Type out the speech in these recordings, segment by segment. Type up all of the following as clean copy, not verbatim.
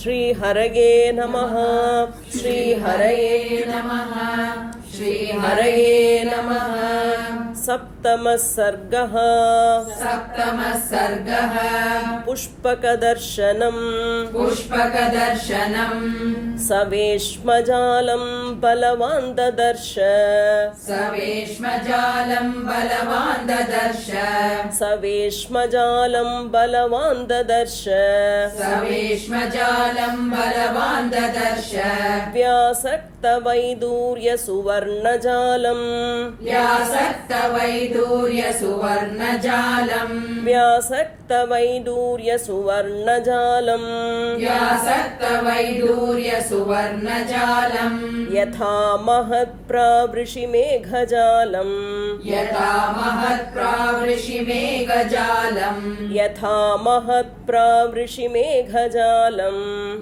श्रीहरये नमः श्रीहरये नमः श्रीहरये नमः। सप्तमः सर्गः पुष्पकदर्शनम् सवेश्मजालं बलवान् ददर्श सवेश्मजालं बलवान् ददर्श व्यासक्तवैदूर्यसुवर्णजालम्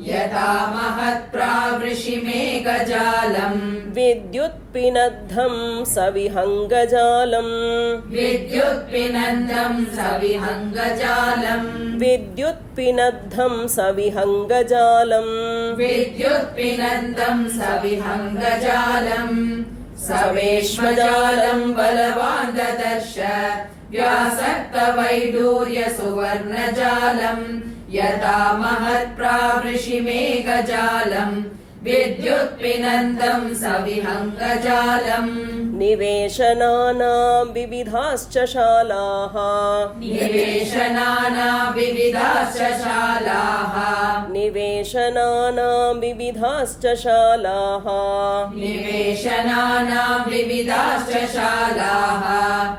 यथा महत्प्रावृषिमेघजालम् विद्युत्पिनद्धं सविहङ्गजालम् सवेश्मजालं बलवान् ददर्श व्यासक्तवैदूर्यसुवर्णजालम् यथा महत्प्रावृषिमेघजालम् विद्युत्पिनन्दं सविहङ्गजालम्। निवेशनानां विविधाश्च शालाः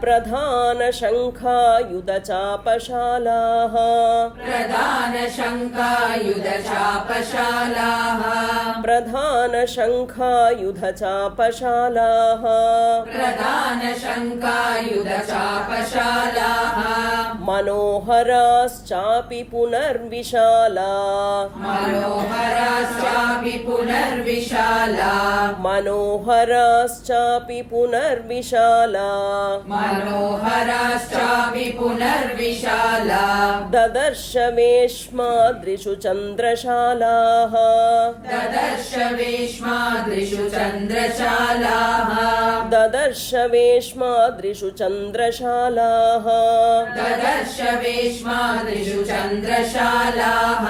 प्रधानशङ्खायुधचापशालाः मनोहराश्चापि पुनर्विशाला ददर्श वेश्मादृषु चन्द्रशालाः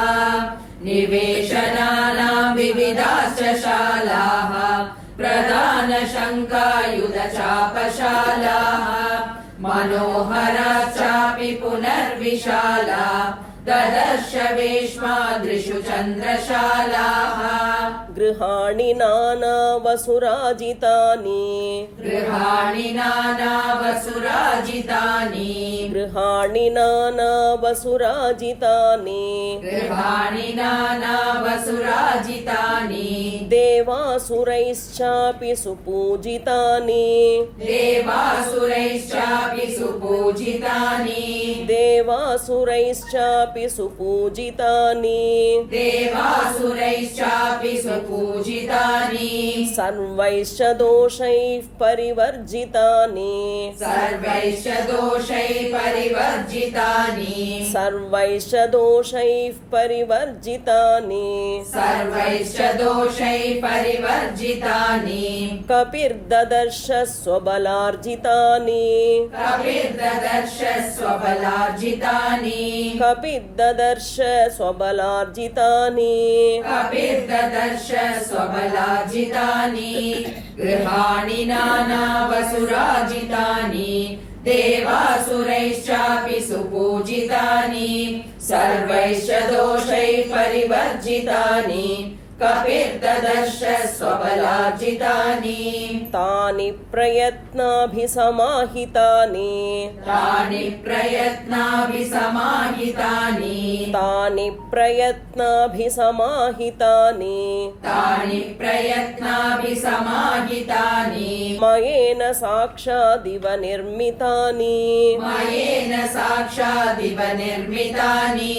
निवेशनानां विविधाश्च शालाः प्रधानशङ्कायुधचापशालाः मनोहराश्चापि पुनर्विशाला ददर्श वेश्मादृषु चन्द्रशालाः। गृहाणि नानावसुराजितानि देवासुरैश्चापि सुपूजितानि सर्वैश्च दोषैः परिवर्जितानि कपिर्ददर्श स्वबलार्जितानि गृहाणि नानावसुराजितानि देवासुरैश्चापि सुपूजितानि सर्वैश्च दोषैः परिवर्जितानि कपिर्ददर्श स्वबलार्जितानि तानि प्रयत्नाभिसमाहितानि मयेन साक्षादिव निर्मितानि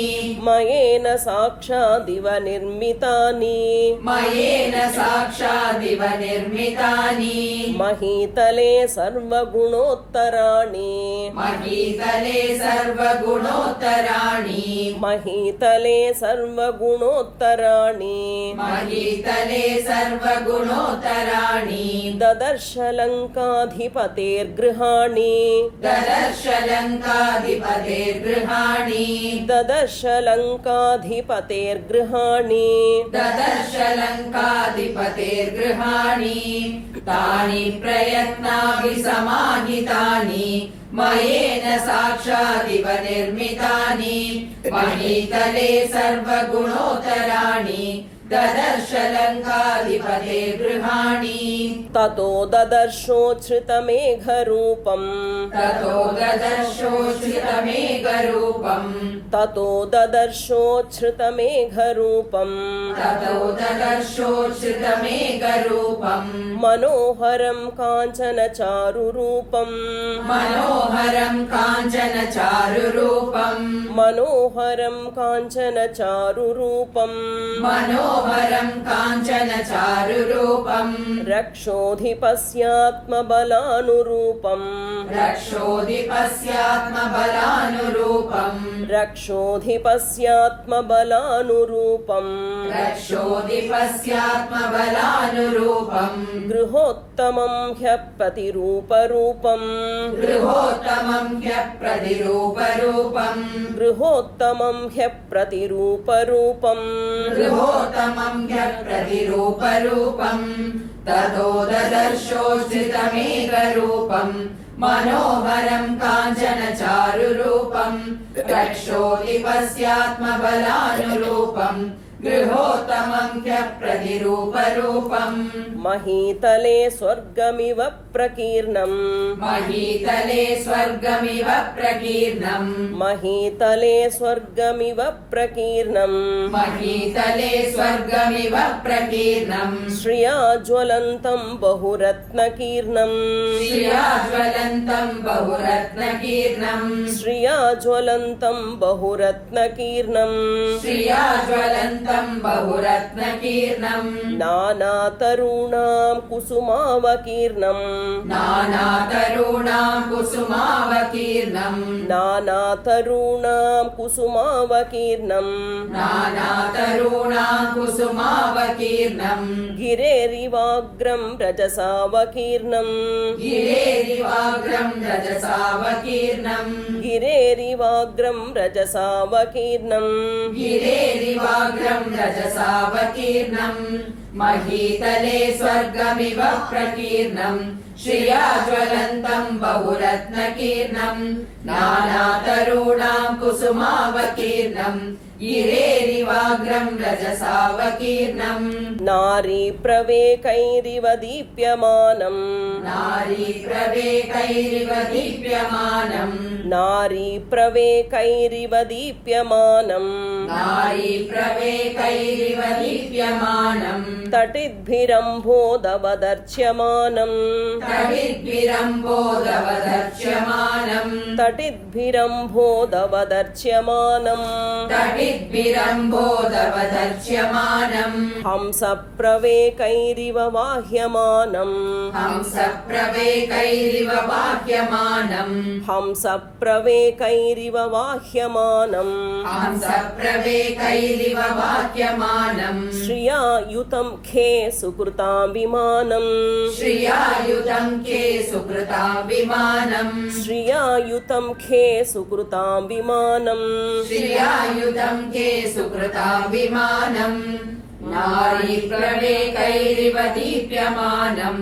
मयेन साक्षादिव निर्मितानि मयेन साक्षादिव निर्मितानि महीतले सर्वगुणोत्तराणि महीतले सर्वगुणोत्तराणि महीतले सर्वगुणोत्तराणि महीतले सर्वगुणोत्तराणि ददर्श लङ्काधिपतेर्गृहाणि ददर्श लङ्काधिपतेर्गृहाणि ददर्श लङ्काधिपतेर्गृहाणि ददर्श लङ्काधिपतेर्गृहाणि तानि प्रयत्नाभिसमाहितानि मयेन साक्षादिव निर्मितानि महीतले सर्वगुणोत्तराणि ददर्श लङ्काधिपतेर्गृहाणि ततो ददर्शोच्छ्रितमेघरूपम् ततो ददर्शोच्छ्रितमेघरूपम् ततो ददर्शोच्छ्रितमेघरूपम् ततो ददर्शोच्छ्रितमेघरूपम् मनोहरं काञ्चनचारुरूपम् मनोहरं काञ्चनचारुरूपम् मनोहरं काञ्चनचारुरूपम् मनोहरं काञ्चनचारुरूपम् रक्षोधिपस्यात्मबलानुरूपम् रक्षोधिपस्यात्मबलानुरूपम् रक्षोधिपस्यात्मबलानुरूपम् रक्षोधिपस्यात्मबलानुरूपम् गृहोत्तमं ह्यप्रतिरूपरूपम् गृहोत्तमं ह्यप्रतिरूपरूपम् गृहोत्तमं ह्यप्रतिरूपरूपम् गृहोत्तमं ह्यप्रतिरूपरूपम् ततो ददर्शोच्छ्रितमेघरूपम् मनोहरं काञ्चनचारुरूपम् रक्षोधिपस्यात्मबलानुरूपम् गृहोत्तमं ह्यप्रतिरूपरूपम् महीतले स्वर्गमिव प्रकीर्णम् महीतले स्वर्गमिव प्रकीर्णम् महीतले स्वर्गमिव प्रकीर्णम् महीतले स्वर्गमिव प्रकीर्णम् श्रिया ज्वलन्तं बहुरत्नकीर्णम् श्रिया ज्वलन्तं बहुरत्नकीर्णम् श्रिया ज्वलन्तं बहुरत्नकीर्णम् श्रिया ज्वलन्तं बहुरत्नकीर्णम् नानातरूणां कुसुमावकीर्णम् नानातरूणां कुसुमावकीर्णम् नानातरूणां कुसुमावकीर्णम् नानातरूणां कुसुमावकीर्णम् गिरेरिवाग्रं रजसावकीर्णम् गिरेरिवाग्रं रजसावकीर्णम् गिरेरिवाग्रं रजसावकीर्णम् गिरेरिवाग्रं रजसावकीर्णम् महीतले स्वर्गमिव प्रकीर्णम् श्रिया ज्वलन्तं बहुरत्नकीर्णम् नानातरूणां कुसुमावकीर्णम् गिरेरिवाग्रं रजसावकीर्णम् नारी प्रवेकैरिव दीप्यमानम् नारी प्रवेकैरिव दीप्यमानम् नारी प्रवेकैरिव दीप्यमानम् नारी प्रवेकैरिव दीप्यमानम् तटिद्भिरम्भोदवदर्च्यमानम् तटिद्भिरम्भोदवदर्च्यमानम् तटिद्भिरम्भोदवदर्च्यमानम् तटिद्भिरम्भोदवदर्च्यमानम् हंसप्रवेकैरिव वाह्यमानम् हंसप्रवेकैरिव वाह्यमानम् हंसप्रवेकैरिव वाह्यमानम् हंसप्रवेकैरिव वाह्यमानम् श्रियायुतं खे सुकृतां विमानम् श्रियायुतं खे सुकृतां विमानम् श्रियायुतं खे सुकृतां विमानम् श्रियायुतं खे सुकृतां विमानम् नारी प्रवेकैरिव दीप्यमानम्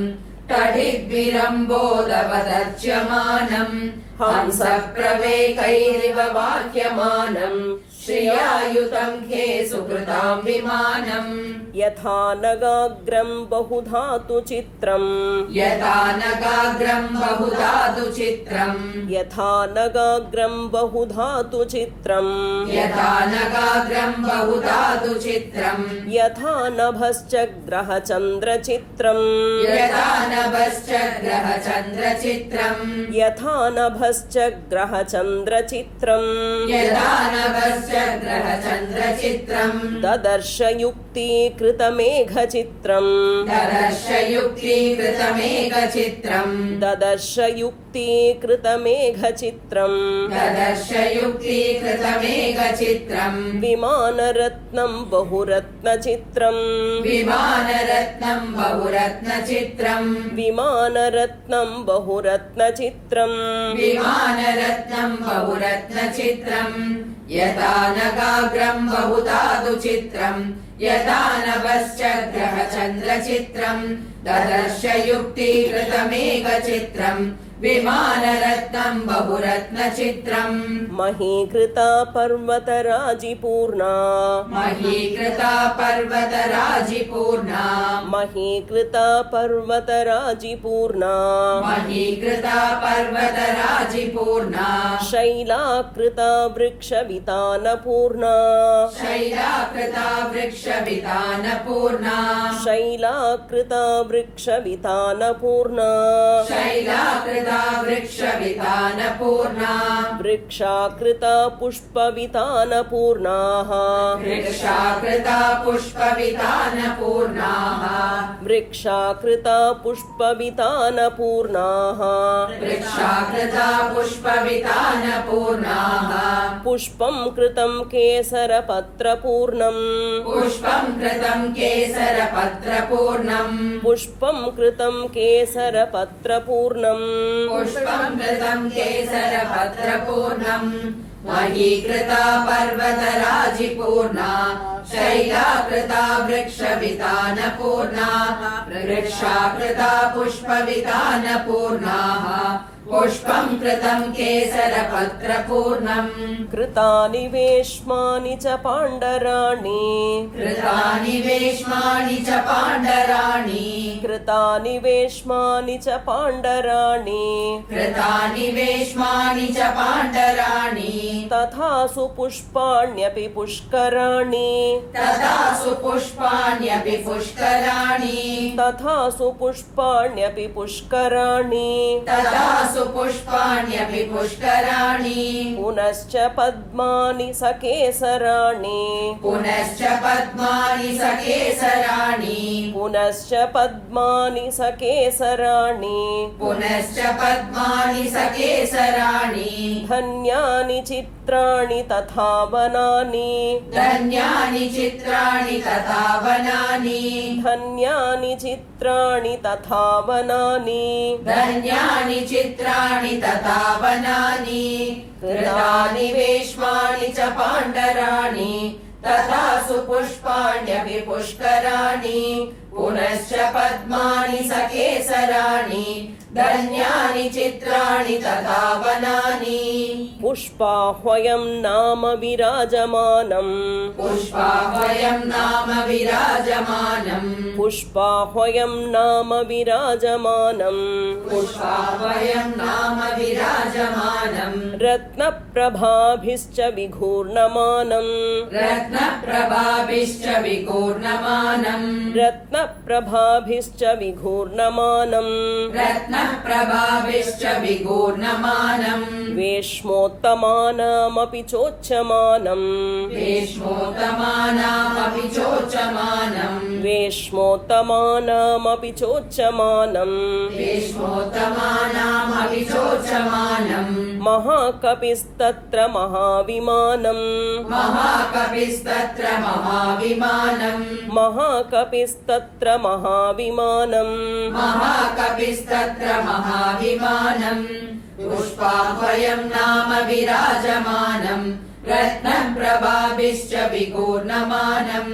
तटिद्भिरम्भोदवदर्च्यमानम् हंसप्रवेकैरिव वाह्यमानम् श्रियायुतं खे सुकृतां विमानम् यथा नगाग्रं बहुधातु चित्रम् यथा नगाग्रं बहुधातु चित्रम् यथा नगाग्रं बहुधातु चित्रम् यथा नगाग्रं बहुधातु चित्रम् यथा नभश्च ग्रहचन्द्रचित्रम् यथा नभश्च ग्रहचन्द्रचित्रम् यथा नभश्च ग्रहचन्द्रचित्रम् यथा नभश्च ग्रहचन्द्रचित्रम् ददर्शयुक्तं युक्तीकृतमेघचित्रम् ददर्श युक्तीकृतमेकचित्रम् ददर्श युक्तीकृतमेघचित्रम् ददर्श युक्तीकृतमेकचित्रम् विमानरत्नम् बहुरत्नचित्रम् विमानरत्नम् बहुरत्नचित्रम् विमानरत्नम् बहुरत्नचित्रम् विमानरत्नम् बहुरत्नचित्रम् यथा नगाग्रम् बहुधातुचित्रम् यथा नभश्चग्रहचन्द्रचित्रम् ददर्श युक्तीकृतमेकचित्रम् विमानरत्नम् बहुरत्नचित्रम् महीकृता पर्वतराजिपूर्णा महीकृता पर्वतराजिपूर्णा महीकृता पर्वतराजिपूर्णा महीकृता पर्वतराजिपूर्णा शैलाकृता वृक्षवितानपूर्णा शैलाकृता वृक्षवितानपूर्णा शैलाकृता वृक्षवितानपूर्णा शैलाकृता वृक्षवितानपूर्णा वृक्षाकृता पुष्पवितानपूर्णाः वृक्षाकृता पुष्पवितानपूर्णाः वृक्षाकृता पुष्पवितानपूर्णाः वृक्षाकृता पुष्पवितानपूर्णाः पुष्पं कृतं केसरपत्रपूर्णम् पुष्पं कृतं केसरपत्रपूर्णम् पुष्पं कृतं केसरपत्रपूर्णम् पुष्पं कृतं केसरपत्रपूर्णम् महीकृता पर्वतराजिपूर्णा शैलाकृता वृक्षवितानपूर्णा वृक्षाकृता पुष्पवितानपूर्णाः पुष्पं कृतं केसरपत्रपूर्णम् कृतानि वेश्मानि च पाण्डराणि कृतानि वेश्मानि च पाण्डराणि कृतानि वेश्मानि च पाण्डराणि कृतानि वेश्मानि च पाण्डराणि तथा सुपुष्पाण्यपि पुष्कराणि तथा सुपुष्पाण्यपि पुष्कराणि तथा सुपुष्पाण्यपि पुष्कराणि तथा सुपुष्पाण्यपि पुष्कराणि पुनश्च पद्मानि सकेसराणि पुनश्च पद्मानि सकेसराणि पुनश्च पद्मानि सकेसराणि पुनश्च पद्मानि सकेसराणि धन्यानि चित्राणि तथा वनानि धन्यानि चित्राणि तथा वनानि धन्यानि चित्राणि तथा वनानि धन्यानि चित्राणि तथा वनानि कृतानि वेश्मानि च पाण्डराणि तथा सुपुष्पाण्यपि पुष्कराणि पुनश्च पद्मानि सकेसराणि धन्यानि चित्राणि तथा वनानि पुष्पाह्वयं नाम विराजमानम् पुष्पाह्वयं नाम विराजमानम् पुष्पाह्वयं नाम विराजमानम् पुष्पाह्वयं नाम विराजमानम् रत्नप्रभाभिश्च विघूर्णमानम् रत्नप्रभाभिश्च विघूर्णमानम् रत्नप्रभाभिश्च विघूर्णमानम् रत्नप्रभाभिश्च विघूर्णमानम् वेश्मोत्तमानामपि चोच्यमानम् वेश्मोत्तमानामपि चोच्यमानम् वेश्मोत्तमानामपि चोच्यमानम् वेश्मोत्तमानामपि चोच्यमानम् महाकपिस्तत्र महाविमानम् महाकपिस्तत्र महाविमानम् महाकपिस्तत्र महाविमानम् महाकपिस्तत्र महाविमानम् पुष्पाह्वयं नाम विराजमानम् रत्नप्रभाभिश्च विघूर्णमानम्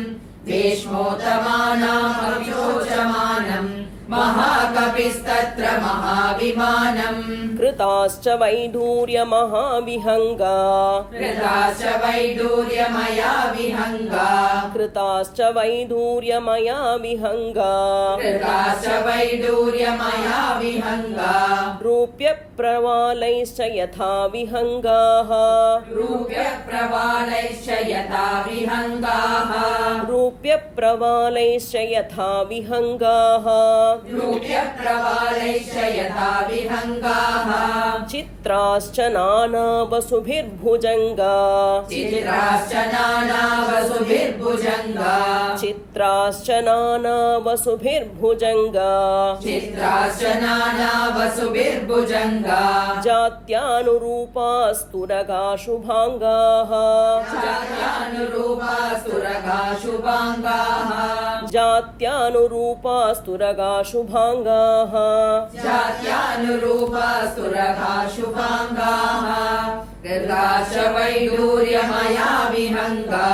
वेश्मोत्तमानामपि चोच्यमानम् महाकपिस्तत्र महाविमानम् कृताश्च वैढूर्यमहाविहङ्गा कृताश्च वैडूर्यमया विहङ्गा कृताश्च वैढूर्यमया विहङ्गा कृताश्च वैडूर्यमया विहङ्गा रूप्य रूप्यप्रवालैश्च यथा विहङ्गाः रूप्यप्रवालैश्च यथा विहङ्गाः रूप्यप्रवालैश्च यथा विहङ्गाः रूप्यप्रवालैश्च यथा विहङ्गाः चित्राश्च नानावसुभिर्भुजङ्गा चित्राश्च नानावसुभिर्भुजङ्गा चित्राश्च नानावसुभिर्भुजङ्गा चित्राश्च नानावसुभिर्भुजङ्गा जात्यानुरूपास्तुरगा शुभाङ्गाः जात्यानुरूपा सुरगा शुभाङ्गाः जात्यानुरूपास्तुरगा शुभाङ्गाः जात्यानुरूपा सुरगा शुभाङ्गाः कृताश्च वैडूर्यमया विहङ्गा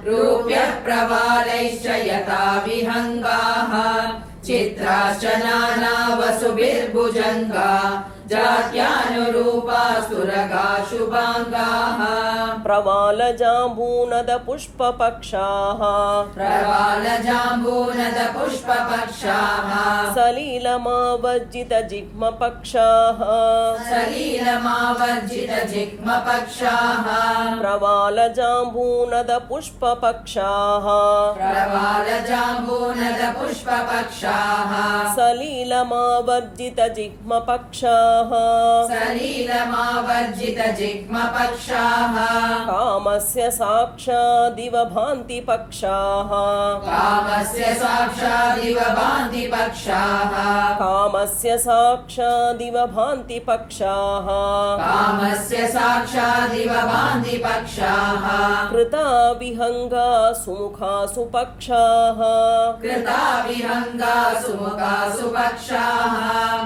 रूप्यप्रवालैश्च यथा विहङ्गाः चित्राश्च नानावसुभिर्भुजङ्गा जात्यानुरूपा सुरगा शुभाङ्गाः प्रवालजाम्बूनदपुष्पपक्षाः प्रवालजाम्बूनदपुष्पपक्षाः सलिलमावर्जितजिह्मपक्षाः सलिलमावर्जितजिह्मपक्षाः प्रवालजाम्बूनदपुष्पपक्षाः प्रवालजाम्बूनदपुष्पपक्षाः सलिलमावर्जितजिह्मपक्षाः सलिलमावर्जितजिह्मपक्षाः कामस्य साक्षादिव भान्ति पक्षाः कामस्य साक्षादिव भान्ति पक्षाः कामस्य साक्षादिव भान्ति पक्षाः कामस्य साक्षादिव भान्ति पक्षाः कृता विहङ्गा सुमुखा सुपक्षाः कृता विहङ्गा सुमुखा सुपक्षाः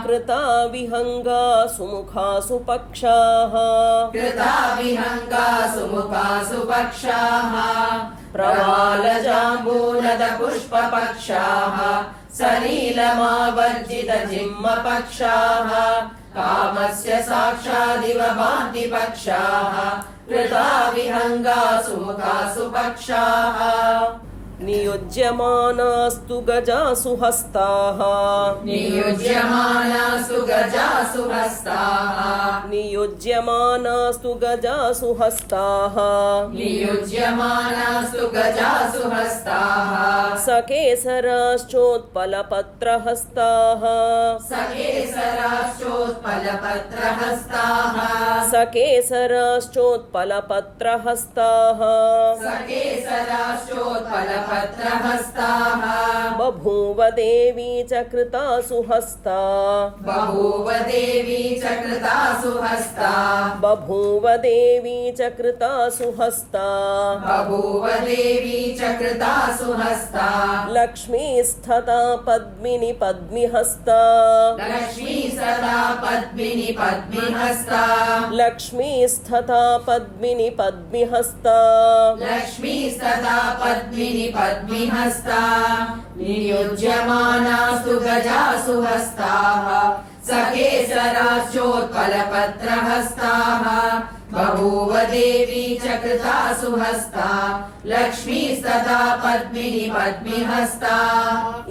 कृता विहङ्गा सुमुखा सुपक्षाः कृता विहङ्गा सुमुखा सुपक्षाः प्रवालजाम्बूनदपुष्पपक्षाः सलिलमावर्जितजिह्मपक्षाः कामस्य साक्षादिव भान्ति पक्षाः कृता विहङ्गा सुमुखा सुपक्षाः नियुज्यमानास्तु गजासु हस्ताः नियुज्यमानासु गजासु हस्ताः नियुज्यमानास्तु गजासु हस्ताः नियुज्यमानासु गजासु हस्ताः सकेसराश्चोत्पलपत्रहस्ताः सकेसराश्चोत्पलपत्रहस्ताः सकेसराश्चोत्पलपत्रहस्ताः सकेसराश्चोत्पलपत्रहस्ताः बभूव देवी च कृतासु हस्ता बभूव देवी च कृतासु हस्ता बभूव देवी च कृतासु हस्ता बभूव देवी च कृतासु हस्ता लक्ष्मीस्तथा पद्मिनि पद्मिहस्ता लक्ष्मी सदा पद्मिनि पद्मिहस्ता लक्ष्मीस्तथा पद्मिनि पद्मिहस्ता लक्ष्मी सदा पद्मिनि पद्मिहस्ता नियुज्यमानास्तु गजासु हस्ताः सकेसराश्चोत्पलपत्रहस्ताः बभूव देवी च कृतासु हस्ता लक्ष्मी सदा पद्मिनि पद्मिहस्ता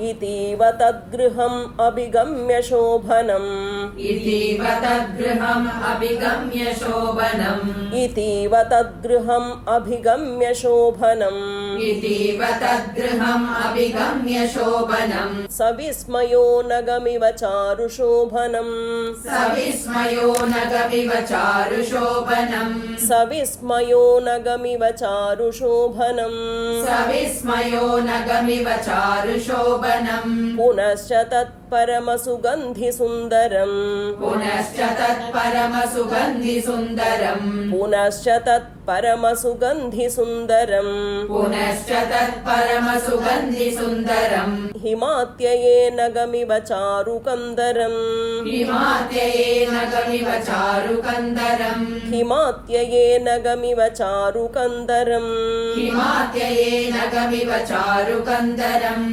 इतीव तद्गृहम् अभिगम्य शोभनम् इतीव तद्गृहम् अभिगम्य शोभनम् इतीव तद्गृहम् अभिगम्य शोभनम् इतीव तद्गृहम् अभिगम्य शोभनम् सविस्मयो नगमिव चारुशोभनम् सविस्मयो नगमिव चारुशोभनम् सविस्मयो नगमिव चारुशोभनम् सविस्मयो नगमिव चारुशोभनम् पुनश्च तत्परमसुगन्धिसुन्दरम् पुनश्च तत्परमसुगन्धिसुन्दरम् पुनश्च तत्परमसुगन्धिसुन्दरम् पुनश्च तत्परमसुगन्धिसुन्दरम् हिमात्यये नगमिव चारुकन्दरम् हिमात्यये नगमिव चारुकन्दरम् हिमात्यये नगमिव चारुकन्दरम् हिमात्यये नगमिव चारुकन्दरम्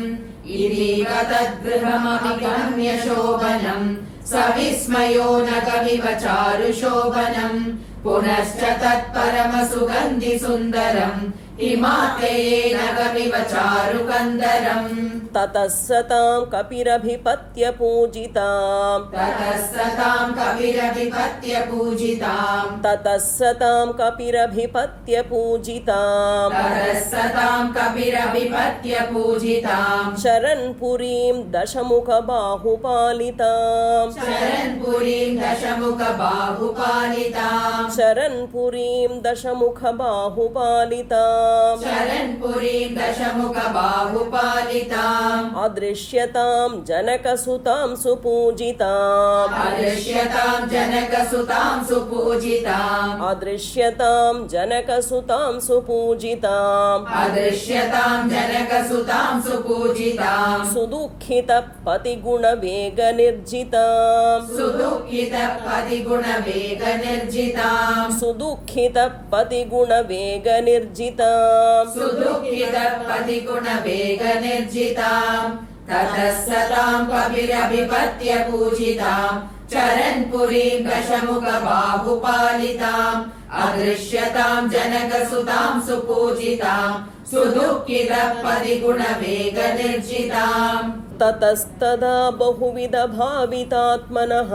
इतीव तद्गृहमभिगम्य शोभनम् सविस्मयो नगमिव चारुशोभनम् पुनश्च तत्परमसुगन्धिसुन्दरम् हिमात्यये नगमिव चारुकन्दरम् ततः सतां कपिरभिपत्य पूजिताम् ततः सतां कपिरभिपत्य पूजिताम् ततः सतां कपिरभिपत्य पूजिताम् ततः सतां कपिरभिपत्य पूजिताम् शरण्पुरीं दशमुखबाहुपालिताम् शरण्पुरीं दशमुखबाहुपालिताम् शरण्पुरीं दशमुखबाहुपालिताम् शरण्पुरीं दशमुखबाहुपालिताम् अदृश्यतां जनकसुतां सुपूजिताम् अदृश्यतां जनकसुतां सुपूजिताम् अदृश्यतां जनकसुतां सुपूजिताम् अदृश्यतां जनकसुतां सुपूजिताम् सुदुःखितपतिगुणवेगनिर्जिताम् सुदुःखितपतिगुणवेगनिर्जिताम् सुदुःखितपतिगुणवेगनिर्जिताम् सुदुःखितपतिगुणवेगनिर्जिताम् ततः सतां कपिरभिपत्य पूजिताम् चरन्पुरीं दशमुखबाहुपालिताम् अदृश्यतां जनकसुतां सुपूजिताम् सुदुःखितपतिगुणवेगनिर्जिताम् ततस्तदा बहुविधभावितात्मनः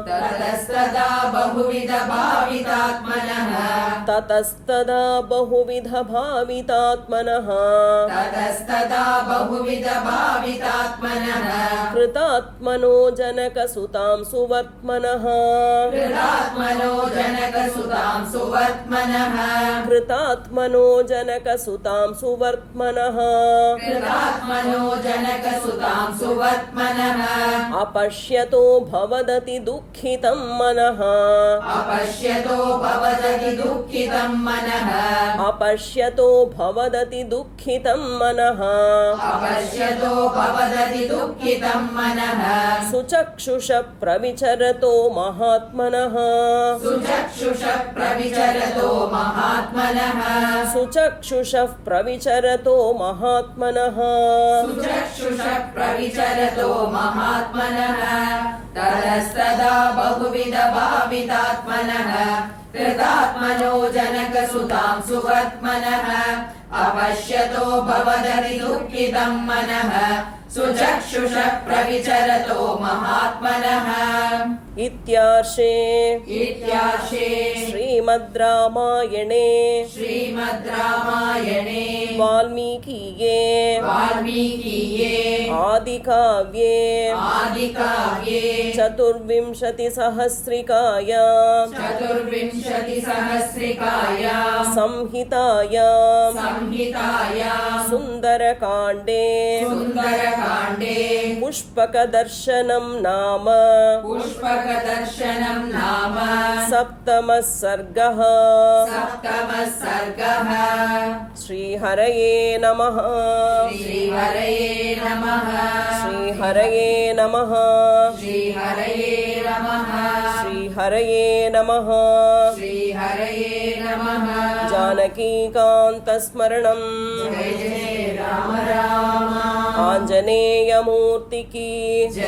ततस्तदा बहुविधभावितात्मनः ततस्तदा बहुविधभावितात्मनः ततस्तदा बहुविधभावितात्मनः कृतात्मनो जनकसुतां सुवर्त्मनः कृतात्मनो जनकसुतां सुवर्त्मनः कृतात्मनो जनकसुतां सुवर्त्मनः कृतात्मनो जनकसुतां सुवर्त्मनः अपश्यतो भवदति दुःखितं मनः अपश्यतो भवदति दुःखितं मनः अपश्यतो भवदति दुःखितं मनः अपश्यतो भवदति दुःखितं मनः सुचक्षुष प्रविचरतो महात्मनः सुचक्षुष प्रविचरतो महात्मनः सुचक्षुष प्रविचरतो महात्मनः सुचक्षुष प्रविचरतो महात्मनः ततस्तदा बहुविधभावितात्मनः कृतात्मनो जनकसुतां सुवर्त्मनः अपश्यतो भवदति दुःखितं मनः सुचक्षुष प्रविचरतो महात्मनः इत्यार्षे श्रीमद् रामायणे वाल्मीकिये आदिकाव्ये चतुर्विंशतिसहस्रिकायां संहितायां सुन्दरकाण्डे पुष्पकदर्शनं नाम सप्तमः सर्गः श्रीहरये नमः श्रीहरये नमः श्रीहरये नमः श्रीहरये नमः श्रीहरये नमः श्रीहरये नमः जानकीकान्तस्मरणं जय जय राम राम आञ्जनेयमूर्ति की जय।